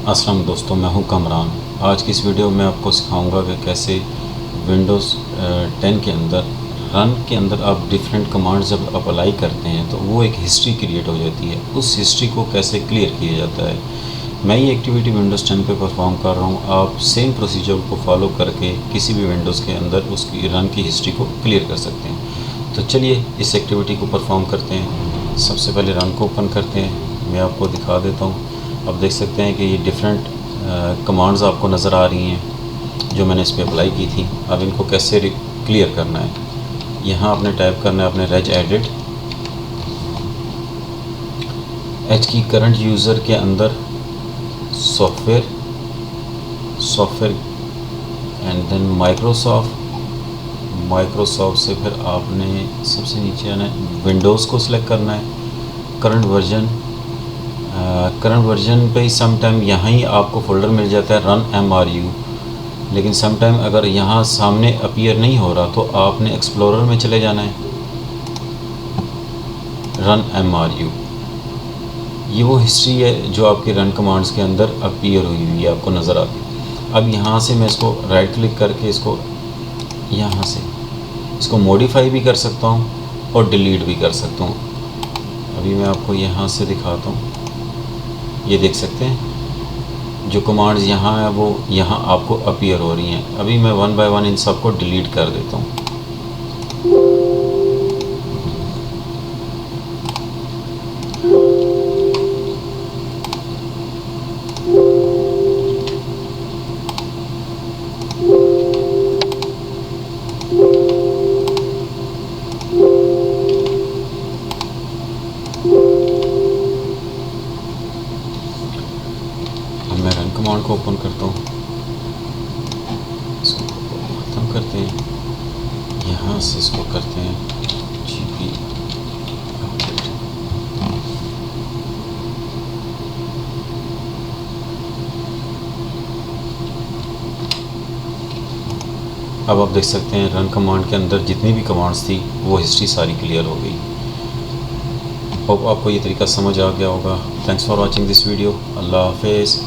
अस्सलाम दोस्तों, मैं हूं कमरान। आज की इस वीडियो में आपको सिखाऊंगा कि कैसे विंडोज़ 10 के अंदर रन के अंदर आप डिफरेंट कमांड्स जब आप अप्लाई करते हैं तो वो एक हिस्ट्री क्रिएट हो जाती है। उस हिस्ट्री को कैसे क्लियर किया जाता है, मैं ये एक्टिविटी विंडोज़ 10 पे परफॉर्म कर रहा हूँ। आप सेम प्रोसीजर को फॉलो करके किसी भी विंडोज़ के अंदर उसकी रन की हिस्ट्री को क्लियर कर सकते हैं। तो चलिए इस एक्टिविटी को परफॉर्म करते हैं। सबसे पहले रन को ओपन करते हैं। मैं आपको दिखा देता हूँ। आप देख सकते हैं कि ये डिफरेंट कमांड्स आपको नज़र आ रही हैं जो मैंने इस पर अप्लाई की थी। अब इनको कैसे क्लियर करना है, यहाँ आपने टाइप करना है अपने रेज एडिट एच की करंट यूज़र के अंदर सॉफ्टवेयर एंड देन माइक्रोसॉफ्ट से फिर आपने सबसे नीचे आना है, विंडोज़ को सिलेक्ट करना है। करंट वर्जन पे सम टाइम यहाँ ही आपको फोल्डर मिल जाता है रन MRU, लेकिन सम टाइम अगर यहाँ सामने अपीयर नहीं हो रहा तो आपने एक्सप्लोरर में चले जाना है। रन MRU ये वो हिस्ट्री है जो आपके रन कमांड्स के अंदर अपीयर हुई है, आपको नज़र आती है। अब यहाँ से मैं इसको राइट क्लिक करके इसको यहाँ से इसको मॉडिफाई भी कर सकता हूँ और डिलीट भी कर सकता हूँ। अभी मैं आपको यहाँ से दिखाता हूँ। ये देख सकते हैं जो कमांड्स यहाँ है वो यहाँ आपको अपीयर हो रही हैं। अभी मैं वन बाय वन इन सब को डिलीट कर देता हूँ। अब मैं रन कमांड को ओपन करता हूँ, इसको ख़त्म करते हैं। यहाँ से इसको करते हैं GP अपडेट। अब आप देख सकते हैं रन कमांड के अंदर जितनी भी कमांड्स थी वो हिस्ट्री सारी क्लियर हो गई। होप आपको ये तरीका समझ आ गया होगा। Thanks for watching this video. Allah हाफिज़।